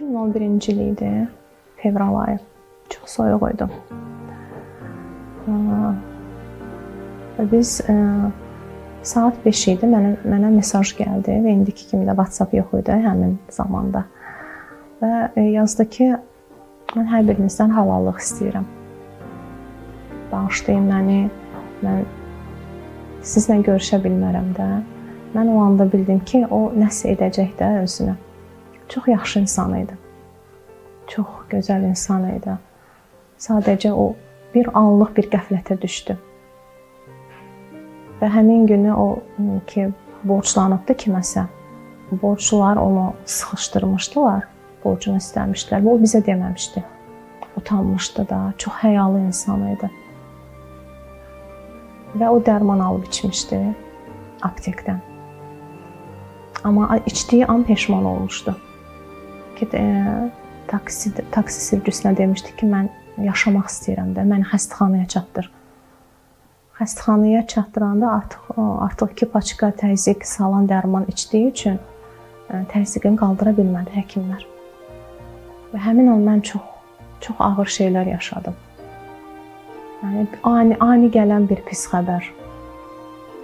2011-ci il idi, fevral ayı. Çox soyuq idi. Biz saat 5 idi, mənə mesaj gəldi və indiki kimi də WhatsApp yox idi həmin zamanda. Və yazdı ki, mən hər birinizdən halallıq istəyirəm. Bağışlayın məni, mən sizlə görüşə bilmərəm də. Mən o anda bildim ki, o nəsə edəcək də özünə. Çox yaxşı insan idi. Çox gözəl insan idi. Sadəcə o bir anlıq bir qəflətə düşdü. Və həmin günü o ki, borclanıbdı kiməsə, borçlular onu sıxışdırmışdılar, borcunu istəmişdilər və o bizə deməmişdi. Utanmışdı da, çox həyalı insan idi. Və o dərman alıb içmişdi aptekdən. Amma içdiyi an peşman olmuşdu. Ki, taksi sürücüsünə demişdi ki, mən yaşamaq istəyirəm də, məni xəstəxanaya çatdır. Xəstəxanaya çatdıranda artıq 2 paçka təzyiq salan dərman içdiyi üçün təzyiqini qaldıra bilmədi həkimlər. Və həmin an mən çox ağır şeylər yaşadım. Yəni ani gələn bir pis xəbər.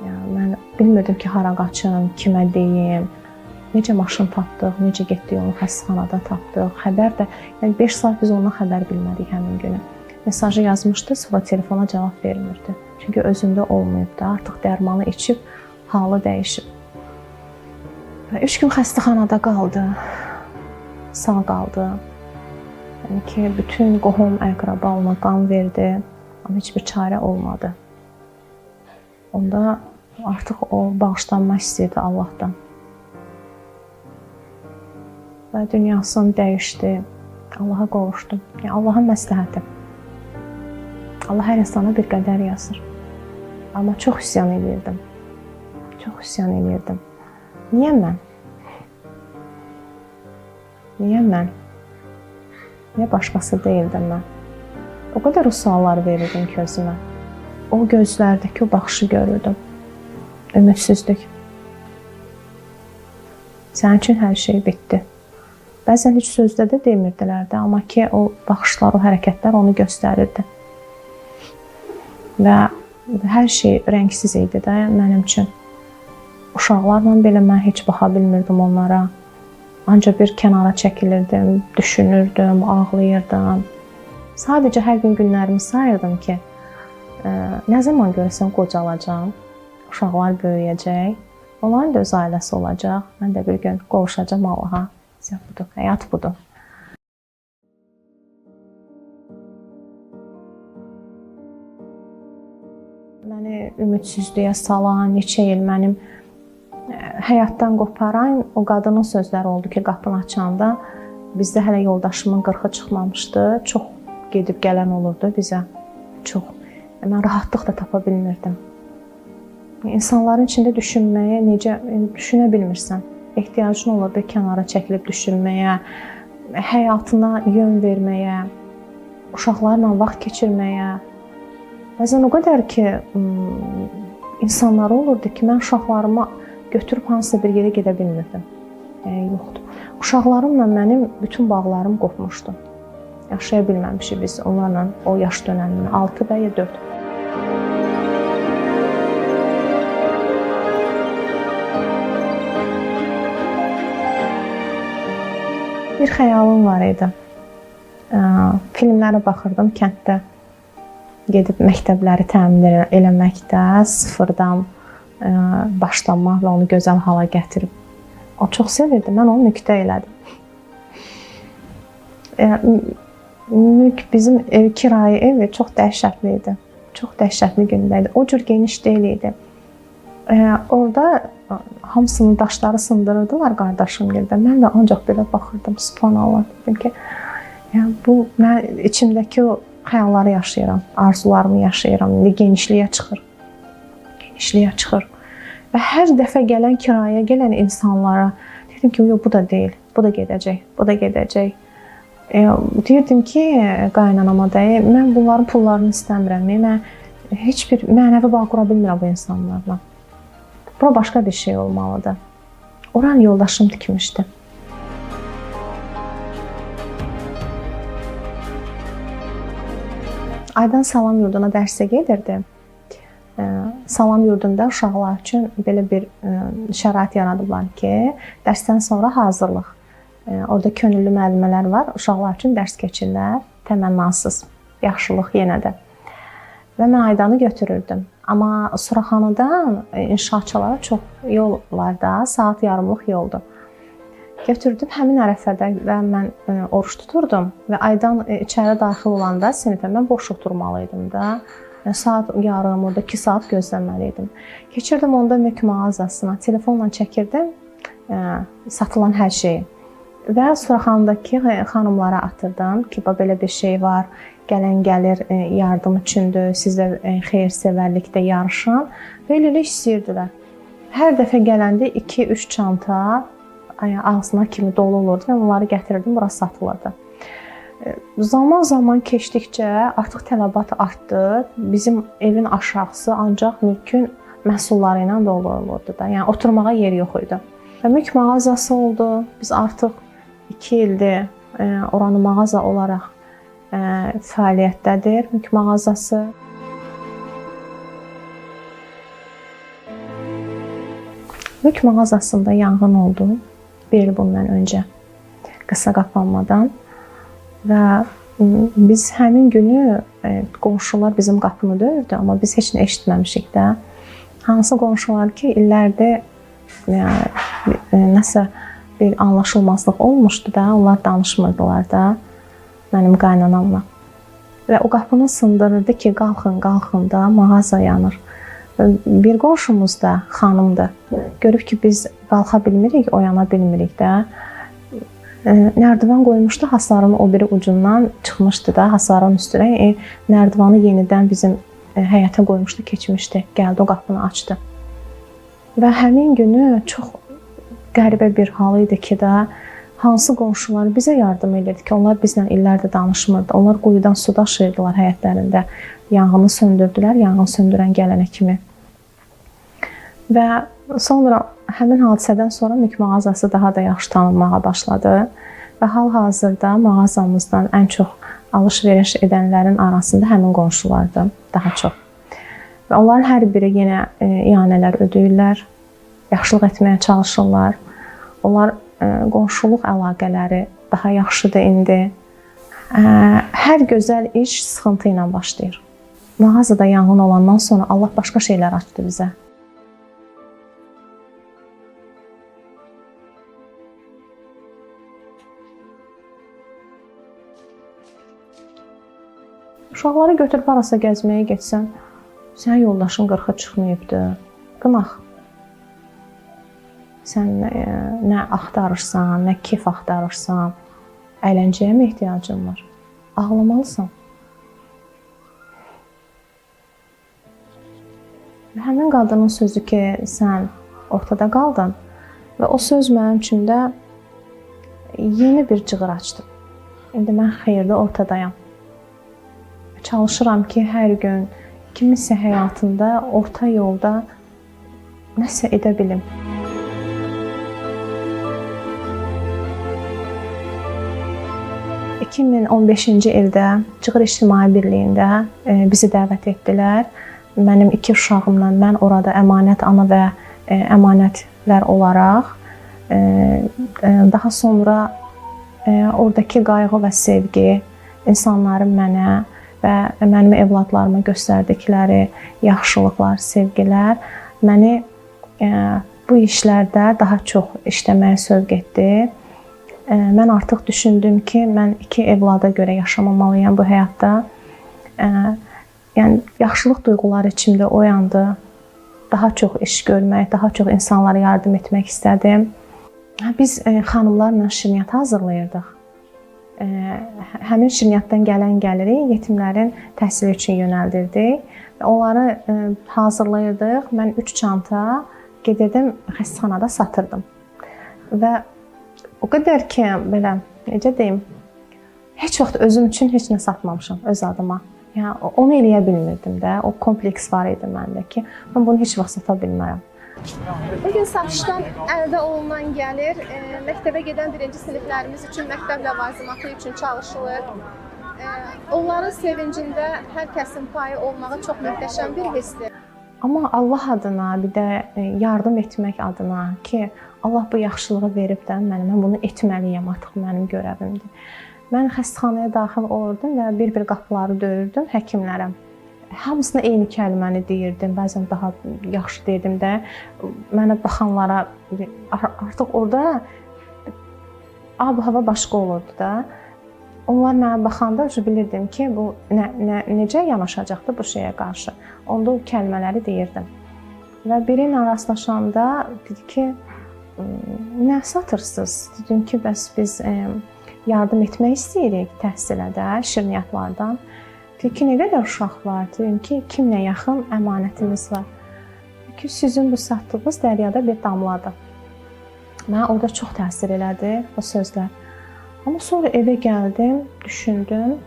Yəni mən bilmirdim ki, hara qaçım, kimə deyim, necə maşın tapdıq, necə getdik onu xəstəxanada tapdıq. Xəbər də, yəni 5 saat biz ondan xəbər bilmədik həmin günü. Mesajı yazmışdı, sonra telefona cavab vermirdi. Çünki özündə olmayıb da, artıq dərmanı içib, halı dəyişib. Və 3 gün xəstəxanada qaldı, sağ qaldı. Yəni ki, bütün qohum, əqraba ona qan verdi, amma heç bir çarə olmadı. Onda artıq o bağışlanma istəyirdi Allahdan. Və dünyasını dəyişdi, Allaha qovuşdu. Yəni, Allahın məsləhəti. Allah hər insana bir qədər yazır. Amma çox üsyan edirdim. Çox üsyan edirdim. Niyə mən? Niyə mən? Niyə başqası deyildim mən? O qədər o suallar verirdim ki özümə. O gözlərdəki o baxışı görürdüm. Ümidsizlik. Sənin üçün hər şey bitdi. Bəzən heç sözdə də demirdilər də, amma ki o baxışlar, o hərəkətlər onu göstərirdi. Və hər şey rəngsiz idi də mənim üçün. Uşaqlarla belə mən heç baxa bilmirdim onlara. Ancaq bir kənara çəkilirdim, düşünürdüm, ağlayırdım. Sadəcə hər gün günlərimi sayırdım ki, nə zaman görəsən qocalacam, uşaqlar böyüyəcək, onların da öz ailəsi olacaq, mən də bir gün qovuşacam Allaha. Budur, həyat budur. Məni ümidsizliyə salan, neçə il mənim həyatdan qoparan o qadının sözləri oldu ki, qapını açanda bizdə hələ yoldaşımın 40-ı çıxmamışdı. Çox gedib gələn olurdu bizə. Çox. Mən rahatlıq da tapa bilmirdim. İnsanların içində düşünməyə necə düşünə bilmirsən. Ehtiyacın olurdu kənara çəkilib düşünməyə, həyatına yön verməyə, uşaqlarla vaxt keçirməyə. Bəzən o qədər ki, insanlar olurdu ki, mən uşaqlarımı götürüb hansısa bir yerə gedə bilmirdim. Yoxdur. Uşaqlarımla mənim bütün bağlarım qopmuşdu. Yaşaya bilməmişik biz onlarla o yaş dönəmini, 6 və ya 4. Bir xəyalım var idi. Filmlərə baxırdım kənddə. Gedib məktəbləri təmin eləməkdə, sıfırdan başlamaq və onu gözəl hala gətirib. O çox sevirdi, mən onu nüktə elədim. Bizim kirayə evi çox dəhşətli idi. Çox dəhşətli gündə idi. O cür geniş deyil idi. Orada hamısının daşları sındırırdılar qardaşım yerdə. Mən də ancaq belə baxırdım, subhanallah, dedim ki, mən içimdəki o xəyalları yaşayıram, arzularımı yaşayıram, genişliyə çıxır. Genişliyə çıxır. Və hər dəfə gələn kiraya, gələn insanlara dedim ki, yox, bu da deyil, bu da gedəcək, bu da gedəcək. Deyirdim ki, qaynanama deyim, mən bunların pullarını istəmirəm, mən heç bir mənəvi bağ qura bilmirəm bu insanlarla. Bura başqa bir şey olmalıdır. Oran yoldaşım tikmişdi. Aydan Salam Yurduna dərsə gedirdi. Salam Yurdunda uşaqlar üçün belə bir şərait yaradıblar ki, dərsdən sonra hazırlıq. Orada könüllü müəllimələr var, uşaqlar üçün dərs keçirlər, təmənnasız, yaxşılıq yenə də. Və mən Aydanı götürürdüm. Amma Suraxanıdan inşaatçılara çox yol var da, saat yarımlıq yoldur. Götürdüm həmin ərəfədə və mən oruç tuturdum və Aydan içəri daxil olanda sinifə mən boş oturmalı idim da. Saat yarım, orada 2 saat gözləməli idim. Keçirdim onda mülk mağazasına, telefonla çəkirdim satılan hər şeyi. Və Suraxanıdakı xanımlara atırdım ki, belə bir şey var, gələn gəlir, yardım üçündür, sizə xeyir-sevərlikdə yarışın. Və elə istəyirdilər. Hər dəfə gələndə 2-3 çanta ağzına kimi dolu olurdu və onları gətirirdim, bura satılırdı. Zaman keçdikcə artıq tələbat artdı. Bizim evin aşağısı ancaq mülkün məhsulları ilə dolu olurdu da. Yəni oturmağa yer yox idi. Və mülk mağazası oldu. Biz artıq 2 ildir oranı mağaza olaraq fəaliyyətdədir mülk mağazası. Mülk mağazasında yanğın oldu 1 il bundan öncə, qısa qapanmadan. Və biz həmin günü qonşular bizim qapını döyürdü, amma biz heç nə eşitməmişik də. Hansı qonşular ki, illərdə nəsə bir anlaşılmazlıq olmuşdu da, onlar danışmırdılar da mənim qaynanamla. Və o qapını sındırırdı ki, qalxın, qalxın da, mağaza yanır. Bir qonşumuz da xanımdır. Görüb ki, biz qalxa bilmirik, oyana bilmirik də. Nərdivan qoymuşdu, hasarın o biri ucundan çıxmışdı da, hasarın üstünə. Nərdivanı yenidən bizim həyətə qoymuşdu, keçmişdi. Gəldi, o qapını açdı. Və həmin günü çox qəribə bir hal idi ki, hansı qonşular bizə yardım edirdi ki, onlar bizlə illərdir danışmırdı. Onlar quyudan su daşıyırdılar həyətlərində. Yanğını söndürdülər, yanğın söndürən gələnə kimi. Və sonra həmin hadisədən sonra mülk mağazası daha da yaxşı tanınmağa başladı və hal-hazırda mağazamızdan ən çox alış-veriş edənlərin arasında həmin qonşulardır, daha çox. Və onların hər biri yenə ianələr ödəyirlər, yaxşılıq etməyə çalışırlar. Onlar qonşuluq əlaqələri daha yaxşıdır indi. Hər gözəl iş sıxıntı ilə başlayır. Mağazada yanğın olandan sonra Allah başqa şeylər açdı bizə. Uşaqları götürüb harasa gəzməyə getsən, sənin yoldaşın 40-a çıxmayıbdır, qınaq. Sən nə axtarırsan, nə keyf axtarırsan, əyləncəyə mi ehtiyacın var? Ağlamalısan. Həmin qadının sözü ki, sən ortada qaldın və o söz mənim üçün də yeni bir cığır açdı. İndi mən xeyirdə ortadayam. Çalışıram ki, hər gün kiminsə həyatında orta yolda nəsə edə bilim. – 2015-ci ildə Cığır İctimai Birliyində bizi dəvət etdilər. Mənim 2 uşağımla mən orada əmanət ana və əmanətlər olaraq daha sonra oradakı qayğı və sevgi, insanların mənə və mənim evladlarıma göstərdikləri yaxşılıqlar, sevgilər məni bu işlərdə daha çox işləməyə sövq etdi. Mən artıq düşündüm ki, mən 2 evlada görə yaşamamalıyam bu həyatda. Yəni yaxşılıq duyğuları içimdə oyandı. Daha çox iş görmək, daha çox insanlara yardım etmək istədim. Biz xanımlarla şirniyyat hazırlayırdıq. Həmin şirniyyatdan gələn gəliri yetimlərin təhsili üçün yönəldirdik. Onları hazırlayırdıq. Mən 3 çanta gedirdim, xəstəxanada satırdım. Və o qədər ki, belə, necə deyim, heç vaxt özüm üçün heç nə satmamışam öz adıma. Yəni, onu eləyə bilmirdim də. O kompleks var idi məndə ki, mən bunu heç vaxt sata bilmərəm. Bugün satışdan əldə olunan gəlir məktəbə gedən 1-ci siniflərimiz üçün məktəb ləvazimatı üçün çalışılır. Onların sevincində hər kəsin payı olmağı çox möhtəşəm bir hissdir. Amma Allah adına, bir də yardım etmək adına ki, Allah bu yaxşılığı verib də mən bunu etməliyəm, artıq mənim görəvimdir. Mən xəstəxanaya daxil olurdum və bir-bir qapıları döyürdüm həkimlərə. Hamısına eyni kəlməni deyirdim, bəzən daha yaxşı deyirdim də. Mənə baxanlara artıq orada ab-hava başqa olurdu da. Onlar mənə baxanda bilirdim ki, bu necə yanaşacaqdı bu şeyə qarşı. Onda o kəlmələri deyirdim. Və biri ilə rastlaşanda dedi ki, nə satırsınız? Dedim ki, bəs biz yardım etmək istəyirik təhsilə də, şirniyyatlardan. Dedi ki, nə qədər uşaq var? Dedim ki, 2000-ə yaxın əmanətimiz var. Dedi ki, sizin bu satdığınız dəryada bir damladır. Mənə orada çox təsir elədi o sözlər. Amma sonra evə gəldim, düşündüm,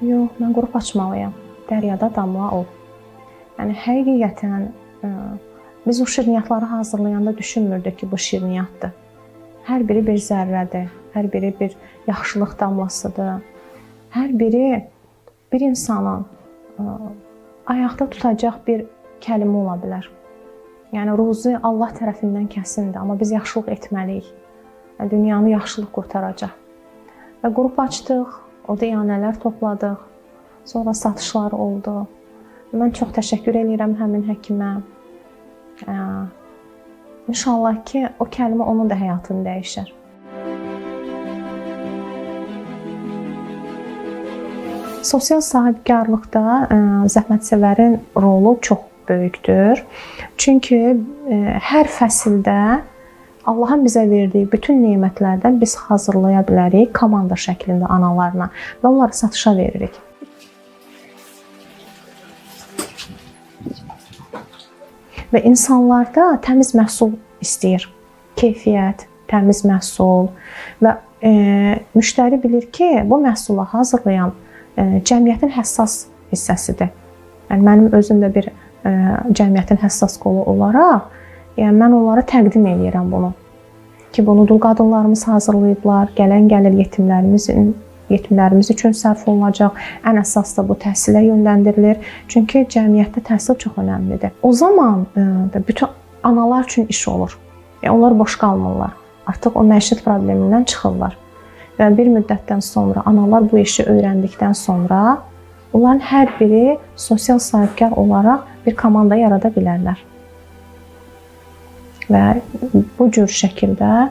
yox, mən qrup açmalıyam, dəryada damla ol. Yəni, həqiqətən biz o şirniyyatları hazırlayanda düşünmürdük ki, bu şirniyyatdır. Hər biri bir zərrədir, hər biri bir yaxşılıq damlasıdır. Hər biri bir insanın ayaqda tutacaq bir kəlmə ola bilər. Yəni, ruzi Allah tərəfindən kəsindir, amma biz yaxşılıq etməliyik. Dünyanı yaxşılıq qurtaracaq. Və qrup açdıq, orada iyanələr topladıq, sonra satışlar oldu. Mən çox təşəkkür edirəm həmin həkimə. İnşallah ki, o kəlmə onun da həyatını dəyişər. Sosial sahibkarlıqda zəhmətsevərin rolu çox böyükdür. Çünki hər fəsildə Allahın bizə verdiyi bütün nemətlərdən biz hazırlaya bilərik komanda şəklində analarına və onları satışa veririk. Və insanlarda təmiz məhsul istəyir. Keyfiyyət, təmiz məhsul və müştəri bilir ki, bu məhsulu hazırlayan cəmiyyətin həssas hissəsidir. Yəni, mənim özüm də bir cəmiyyətin həssas qolu olaraq, yəni mən onlara təqdim edirəm bunu. Ki, bunu dul qadınlarımız hazırlayıblar, gələn gəlir yetimlərimiz üçün sərf olunacaq. Ən əsas da bu təhsilə yönləndirilir. Çünki cəmiyyətdə təhsil çox önəmlidir. O zaman bütün analar üçün iş olur. Yəni, onlar boş qalmırlar. Artıq o məişət problemindən çıxırlar. Və bir müddətdən sonra analar bu işi öyrəndikdən sonra onların hər biri sosial sahibkar olaraq bir komanda yarada bilərlər. Və bu cür şəkildə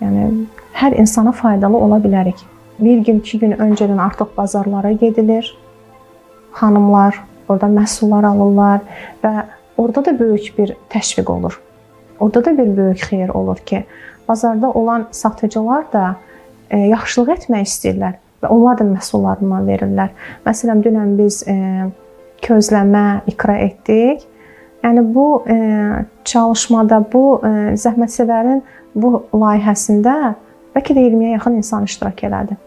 yəni, hər insana faydalı ola bilərik. Bir gün, 2 gün öncədən artıq bazarlara gedilir. Xanımlar orada məhsullar alırlar və orada da böyük bir təşviq olur. Orada da bir böyük xeyir olur ki, bazarda olan satıcılar da yaxşılıq etmək istəyirlər və onlar da məhsullarından verirlər. Məsələn, dünən biz közləmə ikra etdik. Yəni, bu çalışmada, bu zəhmətsevərin bu layihəsində bəlkə də 20-yə yaxın insan iştirak elədi.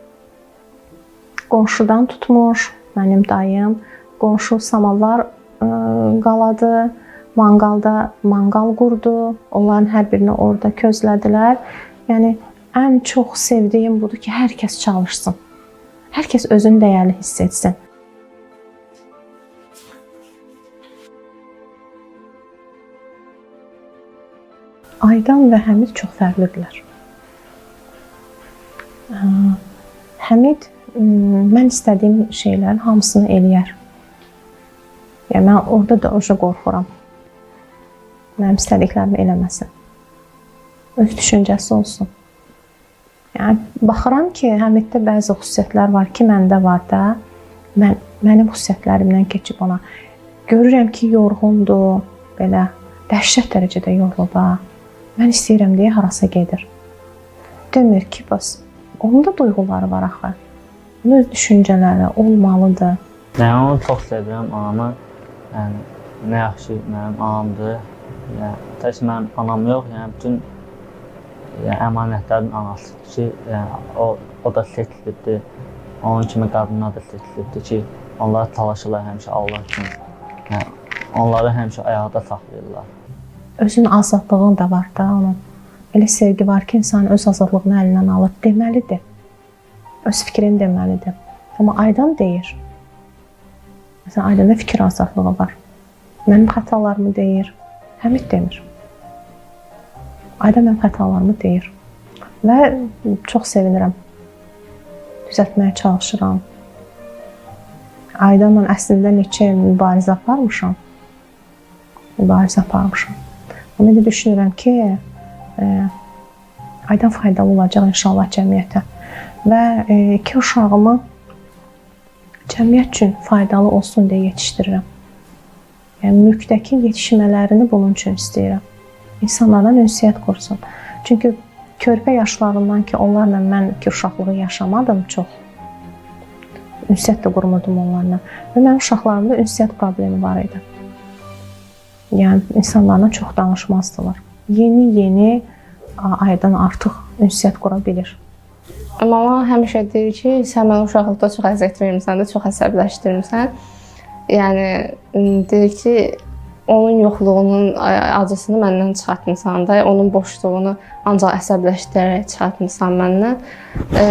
Qonşudan tutmuş, mənim dayım, qonşu samavar qaladı, manqalda manqal qurdu, onların hər birini orada közlədilər. Yəni, ən çox sevdiyim budur ki, hər kəs çalışsın, hər kəs özünü dəyərli hiss etsin. Aydan və Həmid çox fərqlidirlər. Həmid mən istədiyim şeylərin hamısını eləyər. Yəni, mən orada da qorxuram. Mənim istədiklərimi eləməsin. Öz düşüncəsi olsun. Yəni, baxıram ki, Həmiddə bəzi xüsusiyyətlər var ki, məndə var da, mənim xüsusiyyətlərimdən keçib ona. Görürəm ki, yorğundur, belə dəhşət dərəcədə yorulub. Mən istəyirəm deyə harasa gedir. Demir ki, bəs onun da duyğuları var axı. Onun öz düşüncələri olmalıdır. Yəni, onu çox sevirəm, anamı. Yəni, nə yaxşı mənim anamdır. Yəni, tək mənim anam yox, yəni bütün əmanətlərin anasıdır ki, o da seçilibdir. Onun kimi qadınlar da seçilibdir ki, onlar çalışırlar həmişə Allah üçün. Yəni, onları həmişə ayaqda saxlayırlar. Özünün azadlığın da var da onun. Elə sevgi var ki, insan öz azadlığını əlindən alır. Deməlidir. Öz fikrini deməlidir. Amma Aydan deyir. Məsələn, Aydanda fikir azadlığı var. Mənim xətalarımı deyir. Həmid demir. Aydan mənim xətalarımı deyir. Və çox sevinirəm. Düzəltməyə çalışıram. Aydanla əslində neçə mübarizə aparmışam. Amma indi düşünürəm ki, Aydan faydalı olacaq inşallah cəmiyyətə. Və iki uşağımı cəmiyyət üçün faydalı olsun deyə yetişdirirəm. Yəni, mülkdəki yetişmələrini bunun üçün istəyirəm. İnsanlarla ünsiyyət qursun. Çünki körpə yaşlarından ki, onlarla mən iki uşaqlığı yaşamadım çox. Ünsiyyət də qurmurdum onlarla. Və mənim uşaqlarımda ünsiyyət problemi var idi. Yəni, insanlarla çox danışmazdılar. Yeni Aydan artıq ünsiyyət qura bilir. Mama həmişə deyir ki, sən mənə uşaqlıqda çox əziyyət vermirsən də, çox əsəbləşdirmirsən. Yəni, deyir ki, onun yoxluğunun acısını məndən çıxartmısan da, onun boşluğunu ancaq əsəbləşdirərək çıxartmısan məndən.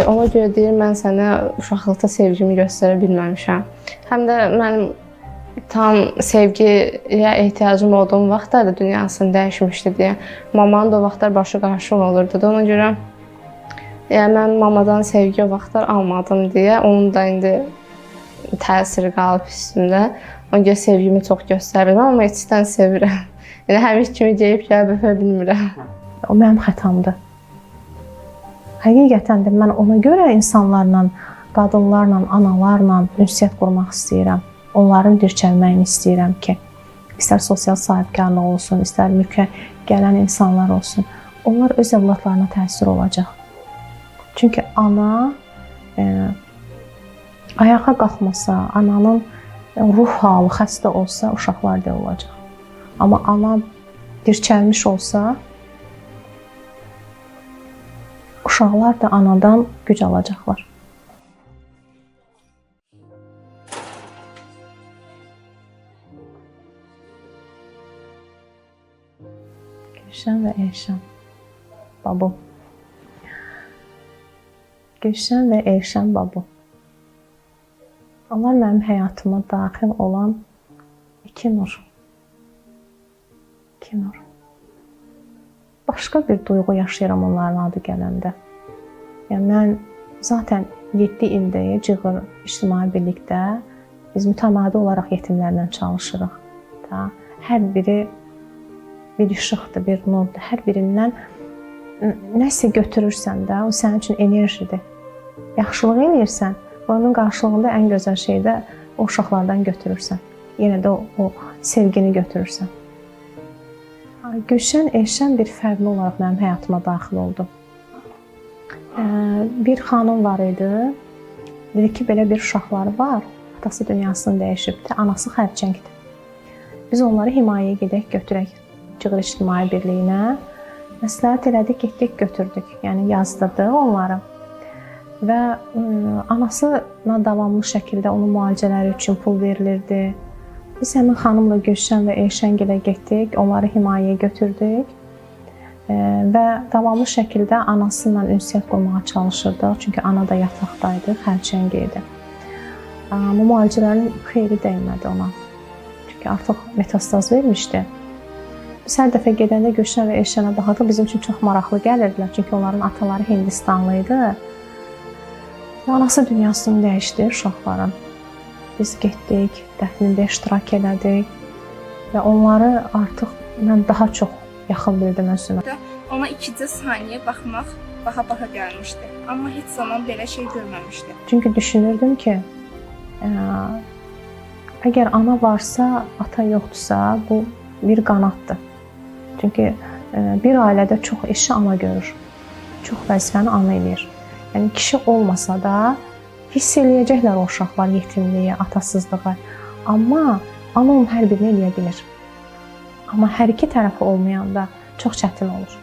Ona görə deyir, mən sənə uşaqlıqda sevgimi göstərə bilməmişəm. Həm də mənim tam sevgiyə ehtiyacım olduğum vaxtlarda dünyasını dəyişmişdi deyə. Mamanın da o vaxtlar başı qarışıq olurdu da, ona görə yəni mən mamadan sevgi o vaxtlar almadım deyə, onun da indi təsiri qalıb üstümdə. Ona görə sevgimi çox göstərirəm, amma içdən sevirəm. Yəni həmiş kimi deyib gəlib öpə bilmirəm. O mənim xətamdır. Həqiqətən də mən ona görə insanlarla, qadınlarla, analarla ünsiyyət qurmaq istəyirəm. Onların dirçəlməyini istəyirəm ki, istər sosial sahibkarlıq olsun, istər mülkə gələn insanlar olsun. Onlar öz övladlarına təsir olacaq. Çünki ana ayağa qalxmasa, ananın ruh halı xəstə olsa, uşaqlar da olacaq. Amma ana dirçəlmiş olsa, uşaqlar da anadan güc alacaqlar. Gülşən və Elşən Babu. Gülşən və Elşən Babu. Onlar mənim həyatıma daxil olan iki nur. Başqa bir duyğu yaşayıram onların adı gələndə. Yəni, mən zaten 7 ildir Cığır İctimai Birlikdə biz mütəmadi olaraq yetimlərlə çalışırıq. Hər biri bir işıqdır, bir nurdur. Hər birindən nəsə götürürsən də, o sənin üçün enerjidir. Yaxşılıq eləyirsən, onun qarşılığında ən gözəl şey də o uşaqlardan götürürsən. Yenə də o sevgini götürürsən. Gülşən, Elşən bir fərqli olaraq mənim həyatıma daxil oldu. Bir xanım var idi. Dedi ki, belə bir uşaqları var. Atası dünyasını dəyişibdi, anası xərçəngdir. Biz onları himayəyə gedək, götürək Cığır İctimai Birliyinə. Məsləhət elədik, getdik, götürdük. Yəni yazdırdıq onları. Və anasına davamlı şəkildə onun müalicələri üçün pul verilirdi. Biz həmin xanımla Gülşən və Elşən gilə getdik, onları himayəyə götürdük və davamlı şəkildə anasıyla ünsiyyət qurmağa çalışırdıq. Çünki ana da yataqdaydı, xərçəng idi. Amma müalicələrin xeyri dəymədi ona. Çünki artıq metastaz vermişdi. Biz hər dəfə gedəndə Gülşən və Elşənə baxırdıq, bizim üçün çox maraqlı gəlirdilər. Çünki onların ataları Hindistanlı idi. Və anası dünyasını dəyişdi uşaqların. Biz getdik, dəfnində iştirak elədik və onları artıq mən daha çox yaxın bildim özümə. Ona ikicə saniyə baxmaq baha-baha gəlmişdi. Amma heç zaman belə şey görməmişdi. Çünki düşünürdüm ki, əgər ana varsa, ata yoxdursa, bu bir qanaddır. Çünki bir ailədə çox işi ana görür. Çox vəzifəni ana eləyir. Yəni kişi olmasa da hiss eləyəcəklər o uşaqlar yetimliyi, atasızlığı. Amma ana onun hər birini eləyə bilir. Amma hər iki tərəfi olmayanda çox çətin olur.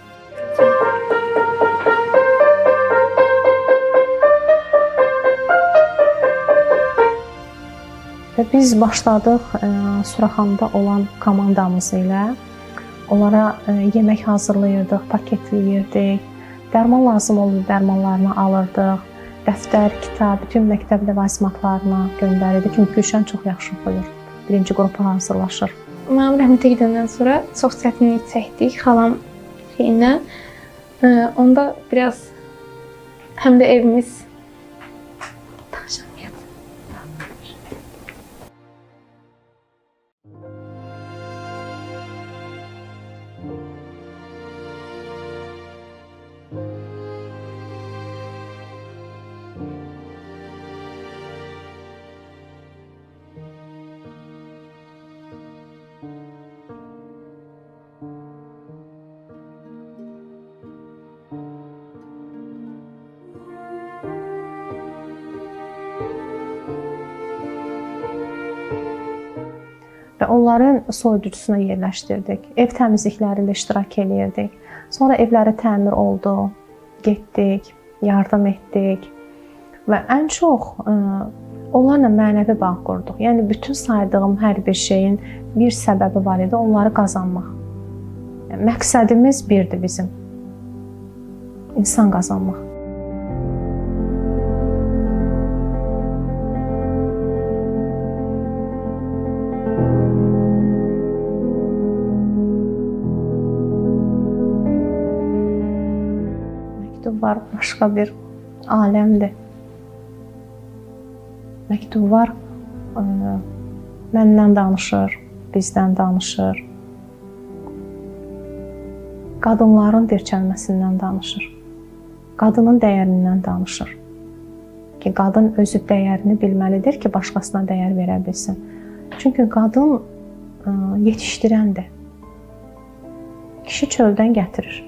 Və biz başladıq Suraxanıda olan komandamız ilə. Onlara yemək hazırlayırdıq, paketləyirdik. Dərman lazım oldu, dərmanlarını alırdıq. dəftər, kitab, bütün məktəb ləvazimatlarına göndərirdi. Çünki Gülşən çox yaxşı oxuyur. Birinci qrupa hazırlaşır. Mənim rəhmətə gedəndən sonra çox çətinlik çəkdik xalam ilə. Onda biraz həm də evimiz danışamayaq. Və onların soyuducusuna yerləşdirdik. Ev təmizliklərində iştirak eləyirdik. Sonra evləri təmir oldu, getdik, yardım etdik və ən çox onlarla mənəvi bağ qurduq. Yəni bütün saydığım hər bir şeyin bir səbəbi var idi, onları qazanmaq. Məqsədimiz birdir bizim. İnsan qazanmaq. Məktub var, başqa bir aləmdir. Məktub var, məndən danışır, bizdən danışır. Qadınların dirçəlməsindən danışır. Qadının dəyərindən danışır. Ki, qadın özü dəyərini bilməlidir ki, başqasına dəyər verə bilsin. Çünki qadın yetişdirəndir. Kişi çöldən gətirir.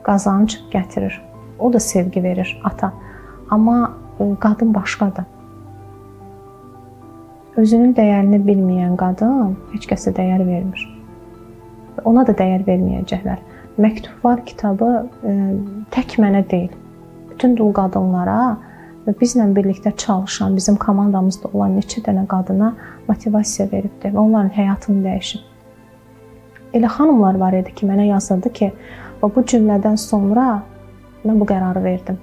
Qazanc gətirir. O da sevgi verir, ata. Amma qadın başqadır. Özünün dəyərini bilməyən qadın heç kəsə dəyər vermir. Ona da dəyər verməyəcəklər. Məktub var kitabı tək mənə deyil. Bütün dul qadınlara və bizlə birlikdə çalışan, bizim komandamızda olan neçə dənə qadına motivasiya veribdir və onların həyatını dəyişib. Elə xanımlar var idi ki, mənə yazırdı ki, bu cümlədən sonra mən bu qərarı verdim.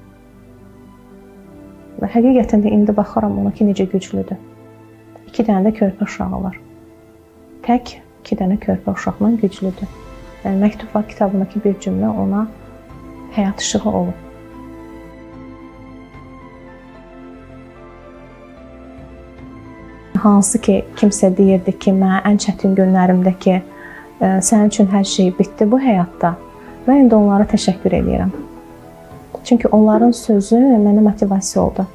Və həqiqətən də indi baxıram ona ki, necə güclüdür. 2 dənə də körpə uşağı var. Tək 2 dənə körpə uşaqla güclüdür. Yəni məktub var kitabındakı bir cümlə ona həyat işığı olub. Hansı ki, kimsə deyirdi ki, mən ən çətin günlərimdə ki, sənin üçün hər şey bitdi bu həyatda. Mən indi onlara təşəkkür edirəm. Çünki onların sözü mənə motivasiya oldu.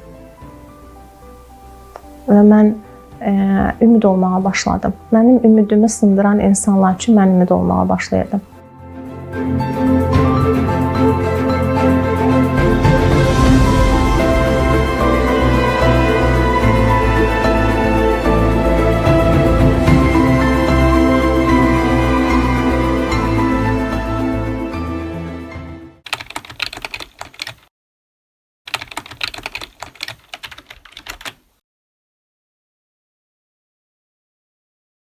Və mən ümid olmağa başladım. Mənim ümidimi sındıran insanlar üçün mən ümid olmağa başlayırdım.